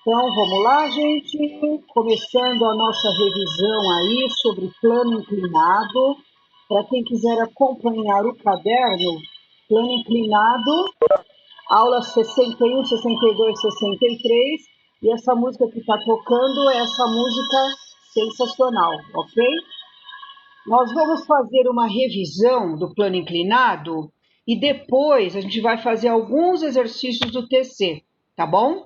Então, vamos lá, gente. Começando a nossa revisão aí sobre plano inclinado. Para quem quiser acompanhar o caderno, plano inclinado, aula 61, 62, 63. E essa música que está tocando é essa música sensacional, ok? Nós vamos fazer uma revisão do plano inclinado e depois a gente vai fazer alguns exercícios do TC, tá bom?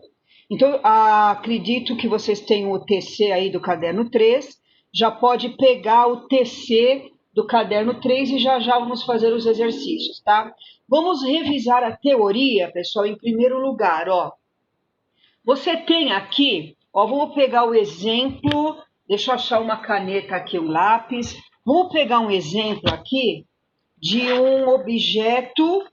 Então, acredito que vocês tenham o TC aí do caderno 3, já pode pegar o TC do caderno 3 e já vamos fazer os exercícios, tá? Vamos revisar a teoria, pessoal, em primeiro lugar, ó. Você tem aqui, ó, vamos pegar o exemplo, deixa eu achar uma caneta aqui, um lápis. Vamos pegar um exemplo aqui de um objeto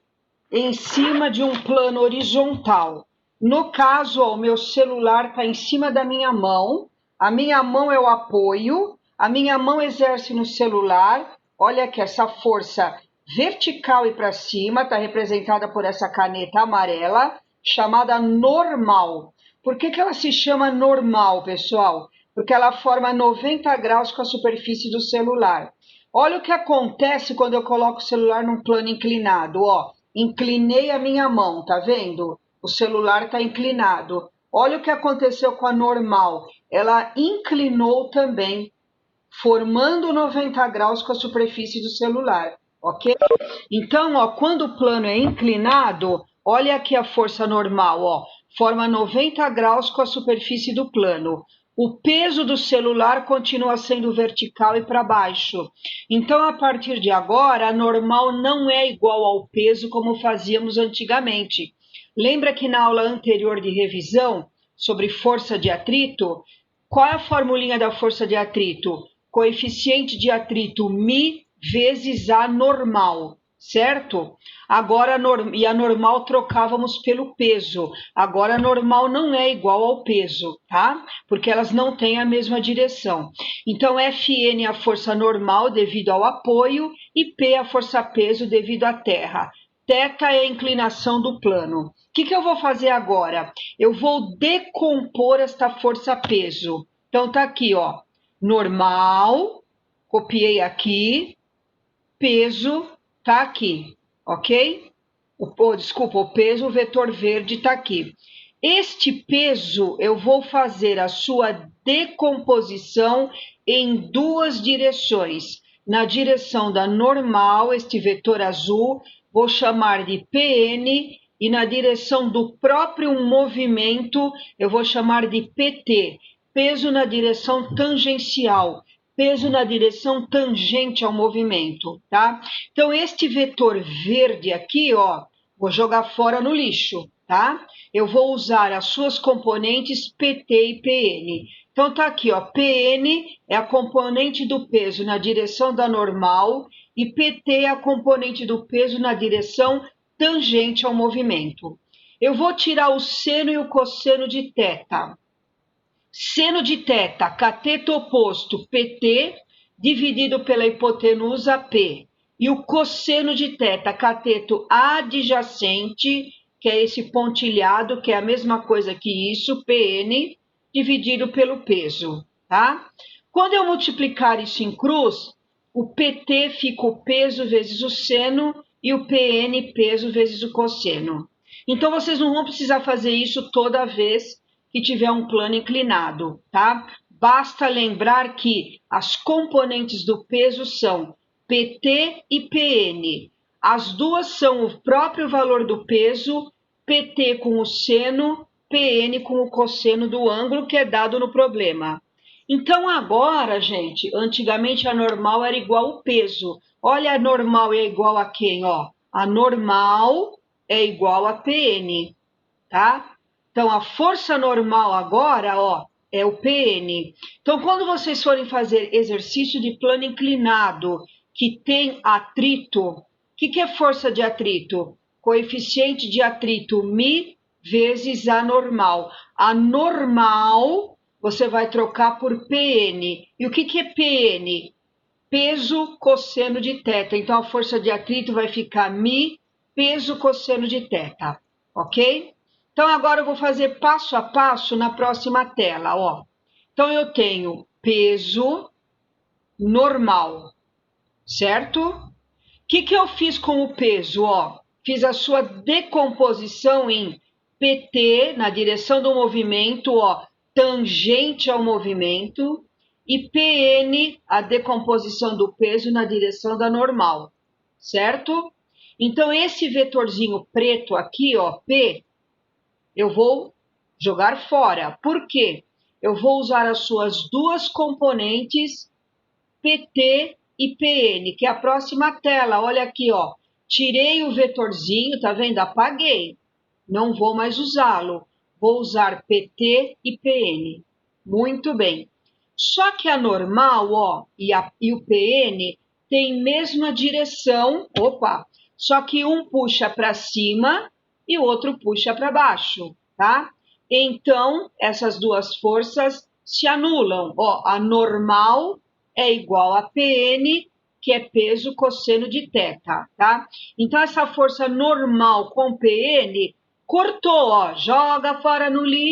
em cima de um plano horizontal. No caso, ó, o meu celular está em cima da minha mão, a minha mão é o apoio, a minha mão exerce no celular, olha aqui, essa força vertical e para cima, está representada por essa caneta amarela, chamada normal. Por que ela se chama normal, pessoal? Porque ela forma 90 graus com a superfície do celular. Olha o que acontece quando eu coloco o celular num plano inclinado, ó. Inclinei a minha mão, tá vendo? O celular está inclinado. Olha o que aconteceu com a normal. Ela inclinou também, formando 90 graus com a superfície do celular, ok? Então, ó, quando o plano é inclinado, olha aqui a força normal, ó, forma 90 graus com a superfície do plano. O peso do celular continua sendo vertical e para baixo. Então, a partir de agora, a normal não é igual ao peso como fazíamos antigamente. Lembra que na aula anterior de revisão sobre força de atrito, qual é a formulinha da força de atrito? Coeficiente de atrito μ vezes a normal, certo? Agora, e a normal trocávamos pelo peso. Agora, a normal não é igual ao peso, tá? Porque elas não têm a mesma direção. Então, Fn é a força normal devido ao apoio e P é a força-peso devido à terra. Θ é a inclinação do plano. O que eu vou fazer agora? Eu vou decompor esta força-peso. Então, tá aqui, ó. Normal, copiei aqui, peso tá aqui, ok? Desculpa, o peso, o vetor verde está aqui. Este peso, eu vou fazer a sua decomposição em duas direções. Na direção da normal, este vetor azul, vou chamar de PN, e na direção do próprio movimento, eu vou chamar de PT, peso na direção tangencial, peso na direção tangente ao movimento, tá? Então, este vetor verde aqui, ó, vou jogar fora no lixo, tá? Eu vou usar as suas componentes PT e PN. Então, tá aqui, ó, PN é a componente do peso na direção da normal e PT é a componente do peso na direção tangente ao movimento. Eu vou tirar o seno e o cosseno de θ. Seno de θ, cateto oposto, PT, dividido pela hipotenusa P. E o cosseno de θ, cateto adjacente, que é esse pontilhado, que é a mesma coisa que isso, PN, dividido pelo peso, tá? Quando eu multiplicar isso em cruz, o PT fica o peso vezes o seno e o PN peso vezes o cosseno. Então, vocês não vão precisar fazer isso toda vez que tiver um plano inclinado, tá? Basta lembrar que as componentes do peso são PT e PN. As duas são o próprio valor do peso, PT com o seno, PN com o cosseno do ângulo que é dado no problema. Então agora, gente, antigamente a normal era igual ao peso. Olha, a normal é igual a quem, ó? A normal é igual a PN, tá? Então, a força normal agora, ó, é o PN. Então, quando vocês forem fazer exercício de plano inclinado que tem atrito, o que é força de atrito? Coeficiente de atrito μ vezes a normal. A normal você vai trocar por PN. E o que é PN? Peso cosseno de θ. Então, a força de atrito vai ficar μ peso cosseno de θ, ok? Então, agora eu vou fazer passo a passo na próxima tela, ó. Então, eu tenho peso normal, certo? O que eu fiz com o peso, ó? Fiz a sua decomposição em PT, na direção do movimento, ó, tangente ao movimento, e PN, a decomposição do peso na direção da normal, certo? Então, esse vetorzinho preto aqui, ó, P, eu vou jogar fora. Por quê? Eu vou usar as suas duas componentes, PT e PN, que é a próxima tela. Olha aqui, ó. Tirei o vetorzinho, tá vendo? Apaguei. Não vou mais usá-lo. Vou usar PT e PN. Muito bem. Só que a normal, ó, e o PN tem mesma direção. Opa! Só que um puxa para cima e o outro puxa para baixo, tá? Então, essas duas forças se anulam. Ó, a normal é igual a PN, que é peso cosseno de θ, tá? Então, essa força normal com PN cortou, ó, joga fora no lixo.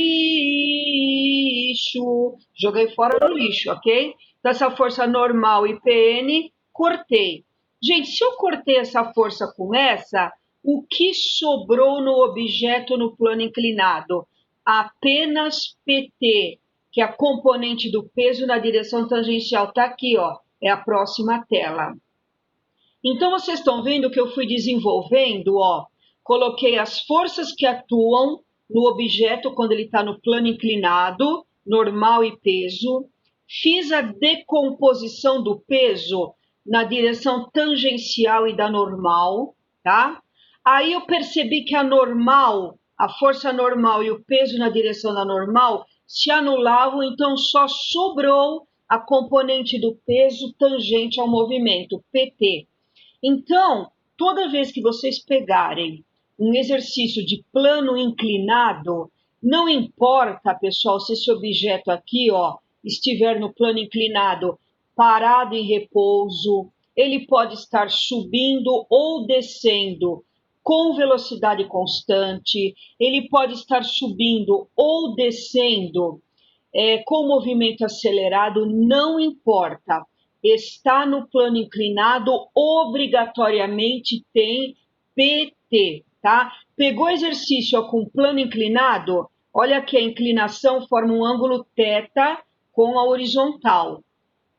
Joguei fora no lixo, ok? Então, essa força normal e PN, cortei. Gente, se eu cortei essa força com essa, o que sobrou no objeto no plano inclinado? Apenas PT, que é a componente do peso na direção tangencial. Está aqui, ó, é a próxima tela. Então, vocês estão vendo que eu fui desenvolvendo, ó, coloquei as forças que atuam no objeto quando ele está no plano inclinado, normal e peso. Fiz a decomposição do peso na direção tangencial e da normal, tá? Aí eu percebi que a normal, a força normal e o peso na direção da normal se anulavam, então só sobrou a componente do peso tangente ao movimento, PT. Então, toda vez que vocês pegarem um exercício de plano inclinado, não importa, pessoal, se esse objeto aqui, ó, estiver no plano inclinado, parado em repouso, ele pode estar subindo ou descendo com velocidade constante, ele pode estar subindo ou descendo com movimento acelerado, não importa. Está no plano inclinado, obrigatoriamente tem PT, tá? Pegou exercício com plano inclinado? Olha que a inclinação forma um ângulo θ com a horizontal.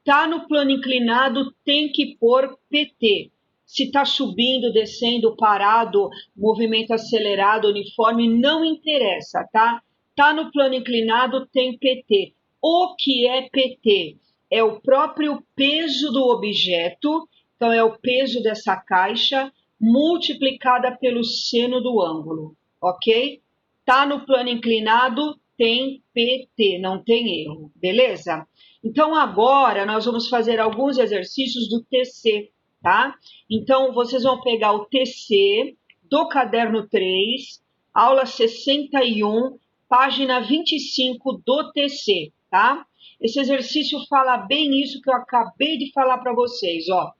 Tá no plano inclinado, tem que pôr PT. Se está subindo, descendo, parado, movimento acelerado, uniforme, não interessa, tá? Tá no plano inclinado, tem PT. O que é PT? É o próprio peso do objeto, então é o peso dessa caixa, multiplicada pelo seno do ângulo, ok? Tá no plano inclinado, tem PT, não tem erro, beleza? Então, agora nós vamos fazer alguns exercícios do TC, tá? Então, vocês vão pegar o TC do caderno 3, aula 61, página 25 do TC, tá? Esse exercício fala bem isso que eu acabei de falar para vocês, ó.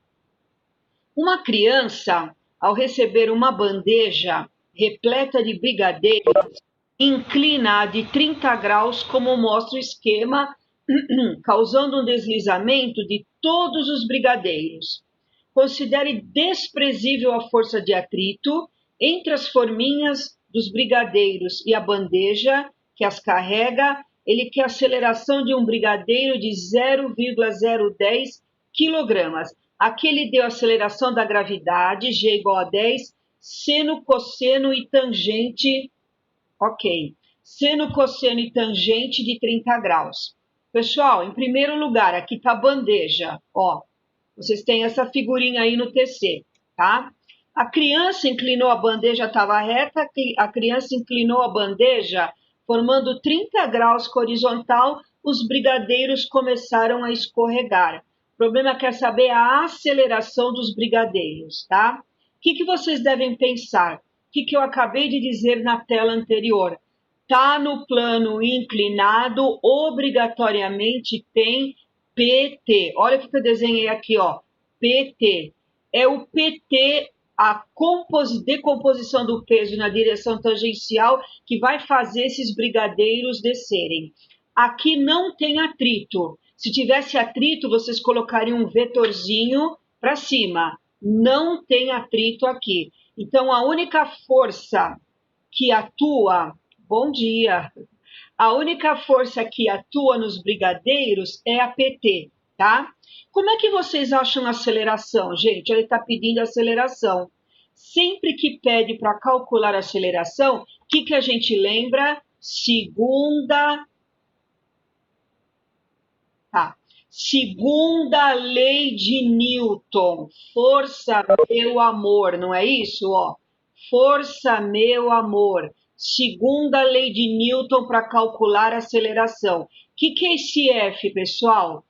Uma criança, ao receber uma bandeja repleta de brigadeiros, inclina de 30 graus, como mostra o esquema, causando um deslizamento de todos os brigadeiros. Considere desprezível a força de atrito entre as forminhas dos brigadeiros e a bandeja que as carrega. Ele quer a aceleração de um brigadeiro de 0,010 kg. Aqui ele deu a aceleração da gravidade, G igual a 10, seno, cosseno e tangente, ok. Seno, cosseno e tangente de 30 graus. Pessoal, em primeiro lugar, aqui está a bandeja, ó. Vocês têm essa figurinha aí no TC, tá? A criança inclinou a bandeja, estava reta, a criança inclinou a bandeja, formando 30 graus com a horizontal, os brigadeiros começaram a escorregar. O problema quer saber a aceleração dos brigadeiros, tá? O que vocês devem pensar? O que eu acabei de dizer na tela anterior? Tá no plano inclinado, obrigatoriamente tem PT. Olha o que eu desenhei aqui, ó. PT. É o PT a decomposição do peso na direção tangencial que vai fazer esses brigadeiros descerem. Aqui não tem atrito. Se tivesse atrito, vocês colocariam um vetorzinho para cima. Não tem atrito aqui. Então, a única força que atua... Bom dia! A única força que atua nos brigadeiros é a PT, tá? Como é que vocês acham a aceleração? Gente, ele está pedindo aceleração. Sempre que pede para calcular a aceleração, o que a gente lembra? Segunda lei de Newton. Força, meu amor, não é isso? Ó, força, meu amor. Segunda lei de Newton para calcular a aceleração. O que é esse F, pessoal?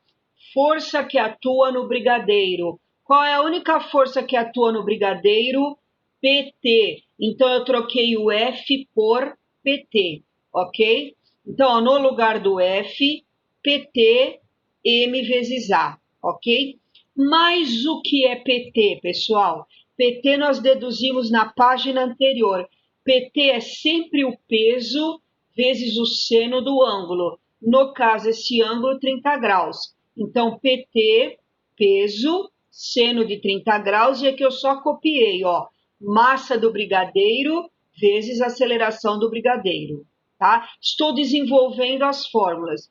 Força que atua no brigadeiro. Qual é a única força que atua no brigadeiro? PT. Então, eu troquei o F por PT, ok? Então, ó, no lugar do F, PT, M vezes A, ok? Mas o que é PT, pessoal? PT nós deduzimos na página anterior. PT é sempre o peso vezes o seno do ângulo. No caso, esse ângulo 30 graus. Então, PT, peso, seno de 30 graus, e aqui eu só copiei, ó, massa do brigadeiro vezes aceleração do brigadeiro, tá? Estou desenvolvendo as fórmulas.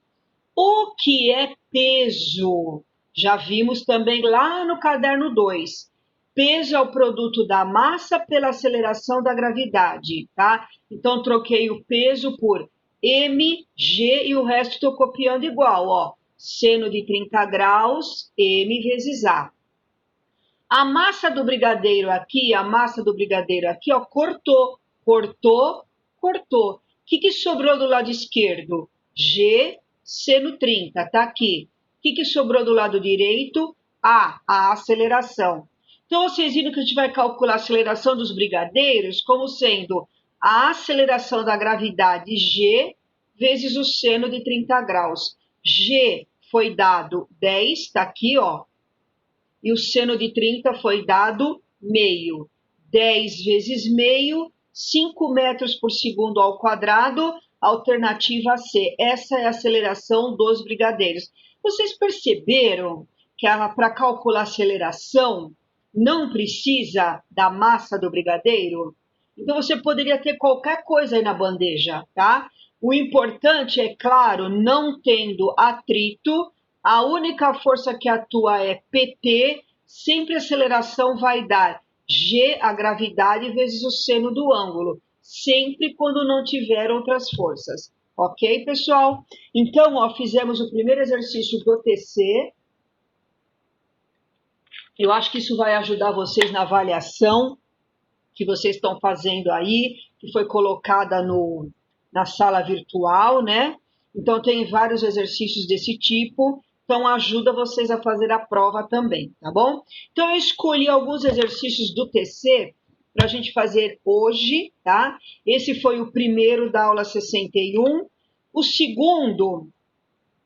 O que é peso? Já vimos também lá no caderno 2. Peso é o produto da massa pela aceleração da gravidade, tá? Então, troquei o peso por mg e o resto estou copiando igual, ó. Seno de 30 graus, m vezes a. A massa do brigadeiro aqui, ó, cortou. O que sobrou do lado esquerdo? G, seno 30, tá aqui. O que sobrou do lado direito? A aceleração. Então, vocês viram que a gente vai calcular a aceleração dos brigadeiros como sendo a aceleração da gravidade G vezes o seno de 30 graus. G foi dado 10, está aqui, ó. E o seno de 30 foi dado meio. 10 vezes meio, 5 metros por segundo ao quadrado, alternativa C. Essa é a aceleração dos brigadeiros. Vocês perceberam que para calcular a aceleração não precisa da massa do brigadeiro? Então, você poderia ter qualquer coisa aí na bandeja, tá? O importante é, claro, não tendo atrito, a única força que atua é PT, sempre a aceleração vai dar G, a gravidade, vezes o seno do ângulo, sempre quando não tiver outras forças. Ok, pessoal? Então, ó, fizemos o primeiro exercício do TC. Eu acho que isso vai ajudar vocês na avaliação que vocês estão fazendo aí, que foi colocada na sala virtual, né? Então, tem vários exercícios desse tipo, então ajuda vocês a fazer a prova também, tá bom? Então, eu escolhi alguns exercícios do TC para a gente fazer hoje, tá? Esse foi o primeiro da aula 61. O segundo,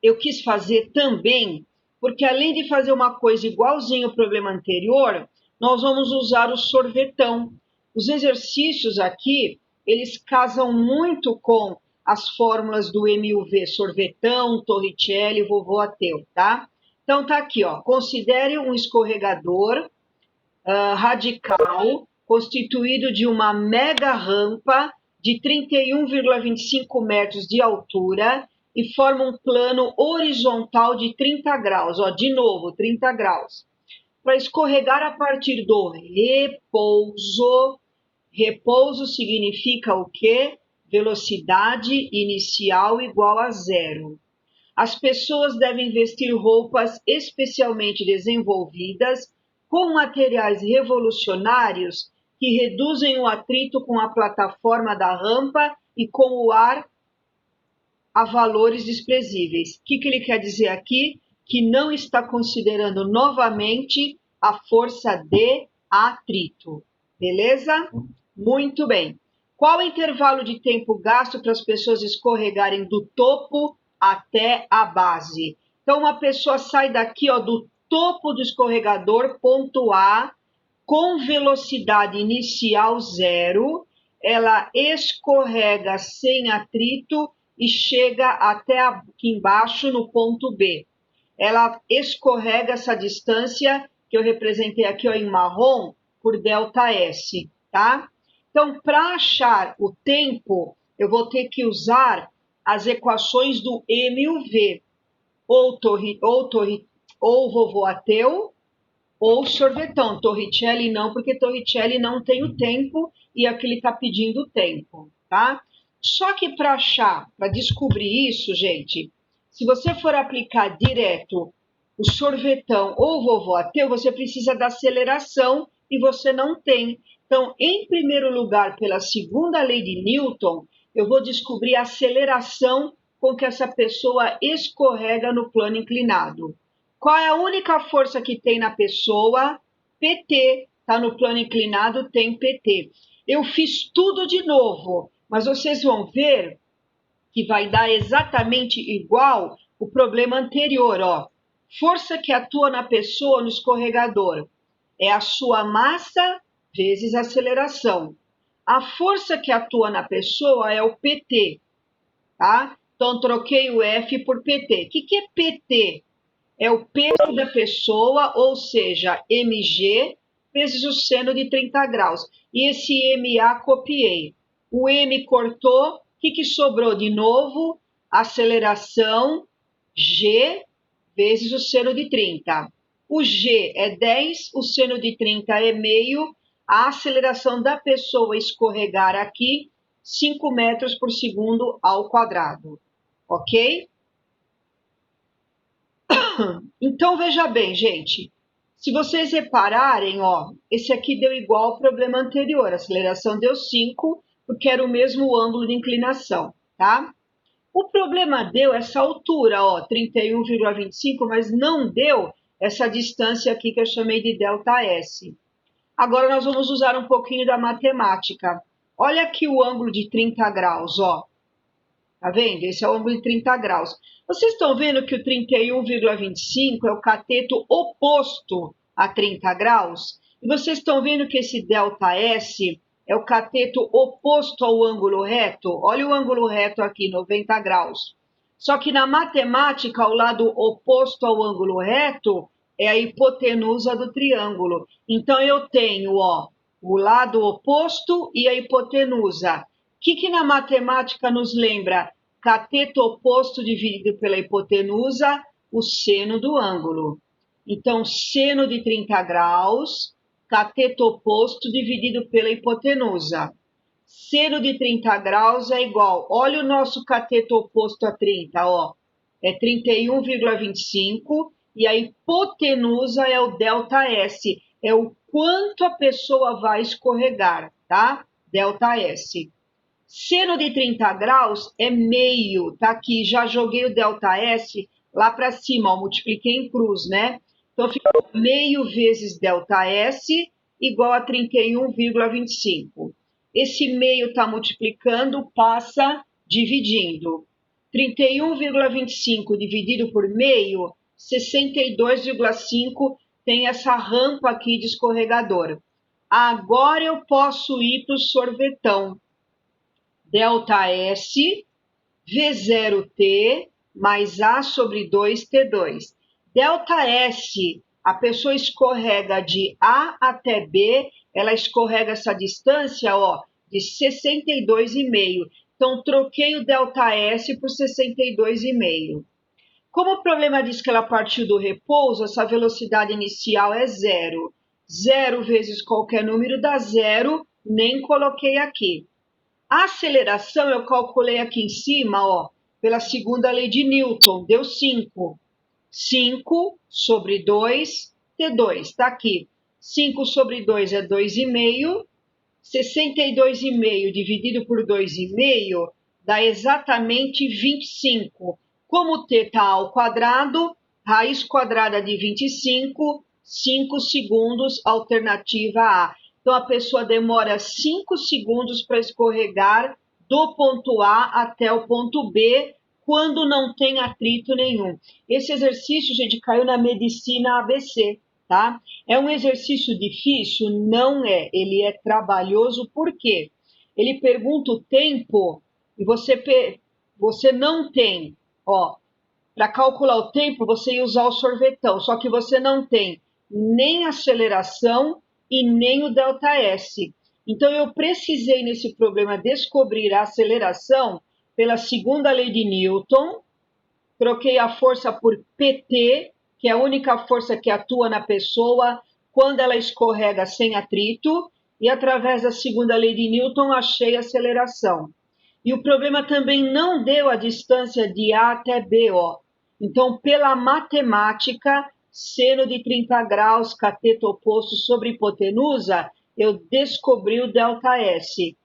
eu quis fazer também, porque além de fazer uma coisa igualzinho ao problema anterior, nós vamos usar o sorvetão. Os exercícios aqui, eles casam muito com as fórmulas do MUV, sorvetão, Torricelli, vovô Ateu, tá? Então, tá aqui, ó. Considere um escorregador radical constituído de uma mega rampa de 31,25 metros de altura e forma um plano horizontal de 30 graus. Ó, de novo, 30 graus. Para escorregar a partir do repouso. Repouso significa o quê? Velocidade inicial igual a zero. As pessoas devem vestir roupas especialmente desenvolvidas com materiais revolucionários que reduzem o atrito com a plataforma da rampa e com o ar a valores desprezíveis. O que ele quer dizer aqui? Que não está considerando novamente a força de atrito. Beleza? Muito bem. Qual o intervalo de tempo gasto para as pessoas escorregarem do topo até a base? Então, uma pessoa sai daqui, ó, do topo do escorregador, ponto A, com velocidade inicial zero, ela escorrega sem atrito e chega até aqui embaixo no ponto B. Ela escorrega essa distância que eu representei aqui ó, em marrom por ΔS, tá? Então, para achar o tempo, eu vou ter que usar as equações do M e o V, ou vovô ateu, ou sorvetão. Torricelli não, porque Torricelli não tem o tempo e aqui ele está pedindo o tempo, tá? Só que para achar, para descobrir isso, gente, se você for aplicar direto o sorvetão ou o vovô ateu, você precisa da aceleração e você não tem. Então, em primeiro lugar, pela segunda lei de Newton, eu vou descobrir a aceleração com que essa pessoa escorrega no plano inclinado. Qual é a única força que tem na pessoa? PT. Está no plano inclinado, tem PT. Eu fiz tudo de novo, mas vocês vão ver que vai dar exatamente igual o problema anterior, ó. Força que atua na pessoa no escorregador é a sua massa vezes a aceleração. A força que atua na pessoa é o PT, tá? Então, troquei o F por PT. O que é PT? É o peso da pessoa, ou seja, mg vezes o seno de 30 graus. E esse MA copiei. O M cortou, o que sobrou de novo? Aceleração G vezes o seno de 30. O G é 10, o seno de 30 é meio. A aceleração da pessoa escorregar aqui, 5 metros por segundo ao quadrado. Ok? Então, veja bem, gente. Se vocês repararem, ó, esse aqui deu igual ao problema anterior. A aceleração deu 5, porque era o mesmo ângulo de inclinação, tá? O problema deu essa altura, ó, 31,25, mas não deu essa distância aqui que eu chamei de ΔS. Agora nós vamos usar um pouquinho da matemática. Olha aqui o ângulo de 30 graus, ó. Tá vendo? Esse é o ângulo de 30 graus. Vocês estão vendo que o 31,25 é o cateto oposto a 30 graus? E vocês estão vendo que esse ΔS é o cateto oposto ao ângulo reto? Olha o ângulo reto aqui, 90 graus. Só que na matemática, o lado oposto ao ângulo reto é a hipotenusa do triângulo. Então, eu tenho ó, o lado oposto e a hipotenusa. O que na matemática nos lembra? Cateto oposto dividido pela hipotenusa, o seno do ângulo. Então, seno de 30 graus, cateto oposto dividido pela hipotenusa. Seno de 30 graus é igual, olha o nosso cateto oposto a 30, ó, é 31,25 e a hipotenusa é o ΔS, é o quanto a pessoa vai escorregar, tá? ΔS. Seno de 30 graus é meio, tá aqui, já joguei o ΔS lá para cima, ó, multipliquei em cruz, né? Então, ficou meio vezes ΔS igual a 31,25. Esse meio está multiplicando, passa dividindo. 31,25 dividido por meio, 62,5 tem essa rampa aqui de escorregador. Agora eu posso ir para o sorvetão. ΔS V0T mais A sobre 2T2. ΔS, a pessoa escorrega de A até B, ela escorrega essa distância ó, de 62,5. Então, troquei o ΔS por 62,5. Como o problema diz que ela partiu do repouso, essa velocidade inicial é zero. Zero vezes qualquer número dá zero, nem coloquei aqui. A aceleração eu calculei aqui em cima, ó, pela segunda lei de Newton, deu 5. 5 sobre 2, T2, está aqui. 5 sobre 2 é 2,5. 62,5 dividido por 2,5 dá exatamente 25. Como T está ao quadrado, raiz quadrada de 25, 5 segundos, alternativa A. Então, a pessoa demora 5 segundos para escorregar do ponto A até o ponto B, quando não tem atrito nenhum. Esse exercício, gente, caiu na medicina ABC. tá? É um exercício difícil? Não é. Ele é trabalhoso, por quê? Ele pergunta o tempo e você não tem, ó, para calcular o tempo, você ia usar o sorvetão, só que você não tem nem aceleração e nem o ΔS. Então, eu precisei, nesse problema, descobrir a aceleração pela segunda lei de Newton, troquei a força por PT, que é a única força que atua na pessoa quando ela escorrega sem atrito, e através da segunda lei de Newton achei a aceleração. E o problema também não deu a distância de A até B, ó. Então, pela matemática, seno de 30 graus, cateto oposto sobre hipotenusa, eu descobri o ΔS.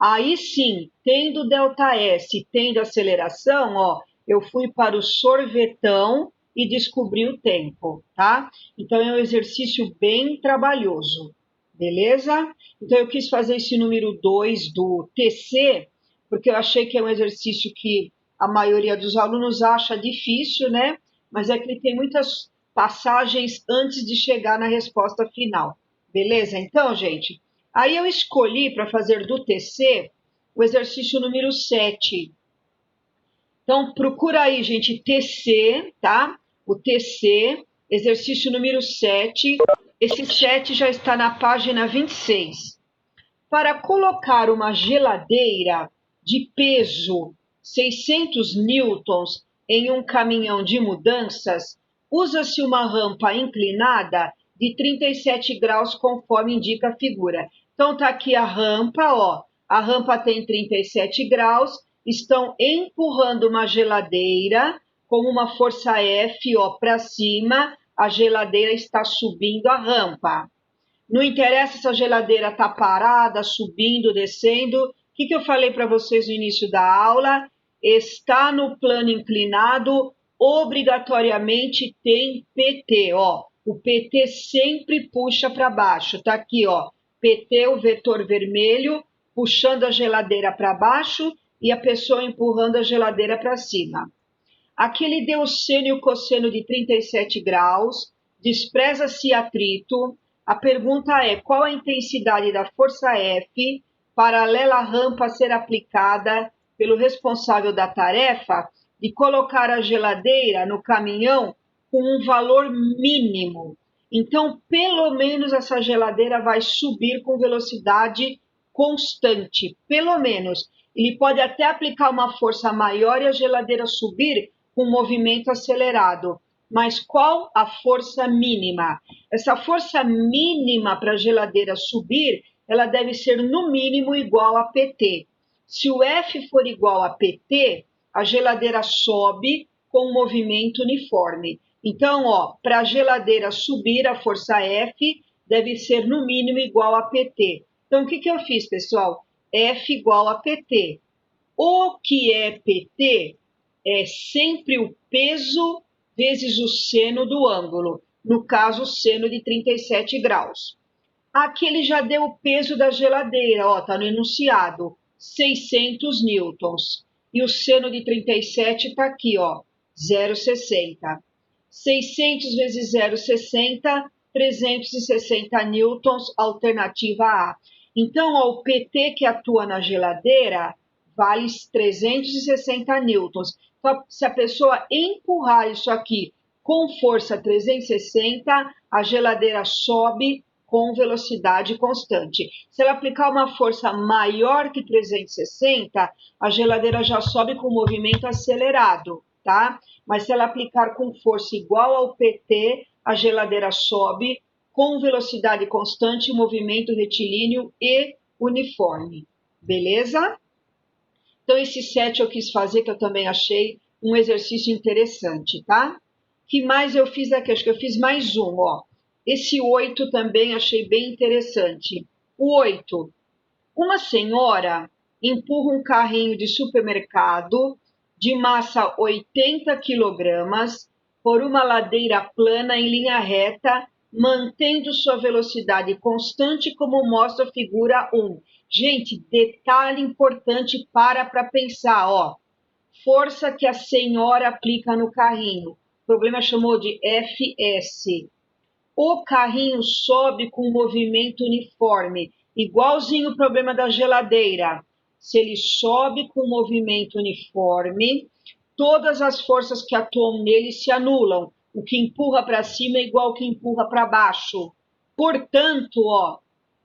Aí sim, tendo ΔS, tendo aceleração, ó, eu fui para o sorvetão e descobri o tempo, tá? Então é um exercício bem trabalhoso, beleza? Então eu quis fazer esse número 2 do TC, porque eu achei que é um exercício que a maioria dos alunos acha difícil, né? Mas é que ele tem muitas passagens antes de chegar na resposta final. Beleza? Então, gente, aí eu escolhi para fazer do TC o exercício número 7. Então, procura aí, gente, TC, tá? O TC, exercício número 7. Esse 7 já está na página 26. Para colocar uma geladeira de peso 600 newtons em um caminhão de mudanças, usa-se uma rampa inclinada de 37 graus, conforme indica a figura. Então, tá aqui a rampa, ó. A rampa tem 37 graus, estão empurrando uma geladeira com uma força F, ó, para cima, a geladeira está subindo a rampa. Não interessa se a geladeira está parada, subindo, descendo. O que eu falei para vocês no início da aula? Está no plano inclinado, obrigatoriamente tem PT. Ó. O PT sempre puxa para baixo. Está aqui, ó. PT, o vetor vermelho, puxando a geladeira para baixo e a pessoa empurrando a geladeira para cima. Aqui ele deu o seno e o cosseno de 37 graus, despreza-se atrito. A pergunta é: qual a intensidade da força F paralela à rampa a ser aplicada pelo responsável da tarefa de colocar a geladeira no caminhão com um valor mínimo? Então, pelo menos essa geladeira vai subir com velocidade constante, pelo menos. Ele pode até aplicar uma força maior e a geladeira subir com movimento acelerado. Mas qual a força mínima? Essa força mínima para a geladeira subir, ela deve ser no mínimo igual a PT. Se o F for igual a PT, a geladeira sobe com um movimento uniforme. Então, ó, para a geladeira subir, a força F deve ser no mínimo igual a PT. Então, o que eu fiz, pessoal? F igual a PT. O que é PT? É sempre o peso vezes o seno do ângulo, no caso, o seno de 37 graus. Aqui ele já deu o peso da geladeira, ó, tá no enunciado, 600 newtons. E o seno de 37 está aqui, ó, 0,60. 600 vezes 0,60, 360 newtons, alternativa A. Então, ó, o PT que atua na geladeira vale 360 newtons. Então, se a pessoa empurrar isso aqui com força 360, a geladeira sobe com velocidade constante. Se ela aplicar uma força maior que 360, a geladeira já sobe com movimento acelerado, tá? Mas se ela aplicar com força igual ao PT, a geladeira sobe com velocidade constante, movimento retilíneo e uniforme. Beleza? Então, esse 7 eu quis fazer, que eu também achei um exercício interessante, tá? Que mais eu fiz aqui? Acho que eu fiz mais um, ó. Esse 8 também achei bem interessante. O 8. Uma senhora empurra um carrinho de supermercado de massa 80 quilogramas por uma ladeira plana em linha reta, mantendo sua velocidade constante, como mostra a figura 1. Gente, detalhe importante para pensar, ó. Força que a senhora aplica no carrinho. O problema chamou de FS. o carrinho sobe com movimento uniforme, igualzinho o problema da geladeira. Se ele sobe com movimento uniforme, todas as forças que atuam nele se anulam. O que empurra para cima é igual ao que empurra para baixo. Portanto,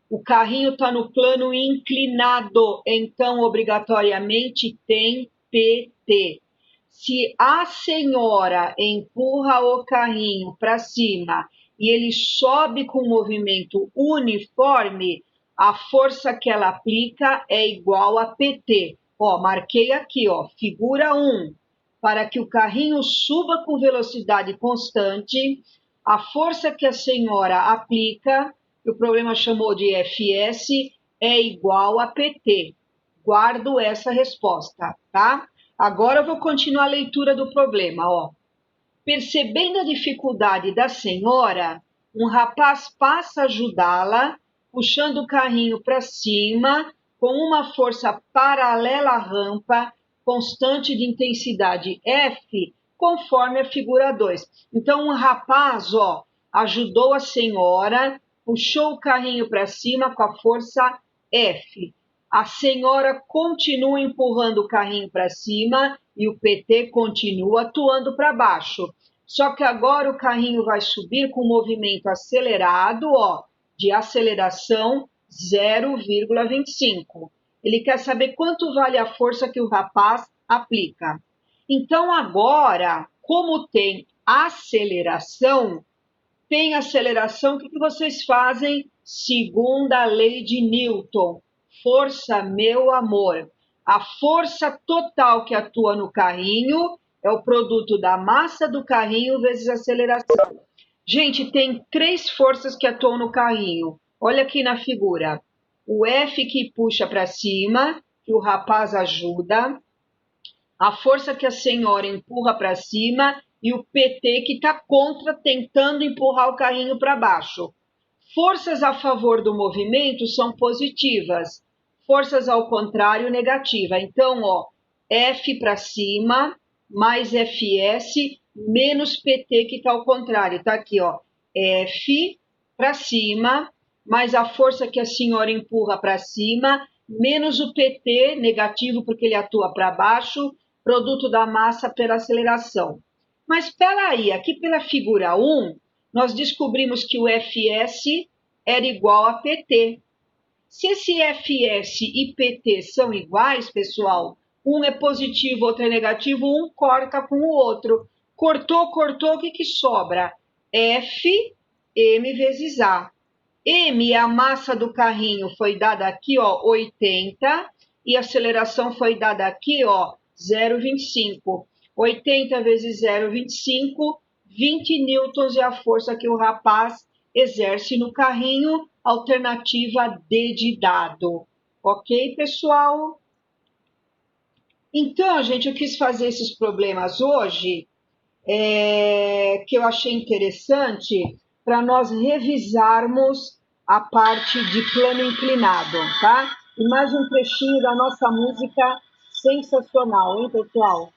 o carrinho está no plano inclinado, então obrigatoriamente tem PT. Se a senhora empurra o carrinho para cima e ele sobe com movimento uniforme, a força que ela aplica é igual a PT. Marquei aqui, figura 1. Para que o carrinho suba com velocidade constante, a força que a senhora aplica, que o problema chamou de FS, é igual a PT. Guardo essa resposta, tá? Agora eu vou continuar a leitura do problema, Percebendo a dificuldade da senhora, um rapaz passa a ajudá-la, puxando o carrinho para cima, com uma força paralela à rampa, constante de intensidade F, conforme a figura 2. Então, um rapaz, ajudou a senhora, puxou o carrinho para cima com a força F. A senhora continua empurrando o carrinho para cima e o PT continua atuando para baixo. Só que agora o carrinho vai subir com movimento acelerado, de aceleração 0,25. Ele quer saber quanto vale a força que o rapaz aplica. Então agora, como tem aceleração, o que vocês fazem? Segundo a lei de Newton. Força, meu amor. A força total que atua no carrinho é o produto da massa do carrinho vezes a aceleração. Gente, tem 3 forças que atuam no carrinho. Olha aqui na figura. O F que puxa para cima, que o rapaz ajuda. A força que a senhora empurra para cima e o PT que está contra, tentando empurrar o carrinho para baixo. Forças a favor do movimento são positivas, forças ao contrário, negativa. Então, F para cima, mais FS, menos PT que está ao contrário. Está aqui, F para cima, mais a força que a senhora empurra para cima, menos o PT, negativo porque ele atua para baixo, produto da massa pela aceleração. Mas espera aí, aqui pela figura 1, nós descobrimos que o FS era igual a PT. Se esse FS e PT são iguais, pessoal, um é positivo, outro é negativo, um corta com o outro. Cortou, o que sobra? F, M vezes A. M, a massa do carrinho, foi dada aqui, 80, e a aceleração foi dada aqui, 0,25. 80 vezes 0,25, 20 newtons é a força que o rapaz exerce no carrinho, alternativa D de dado. Ok, pessoal? Então, gente, eu quis fazer esses problemas hoje, que eu achei interessante, para nós revisarmos a parte de plano inclinado, tá? E mais um trechinho da nossa música sensacional, hein, pessoal?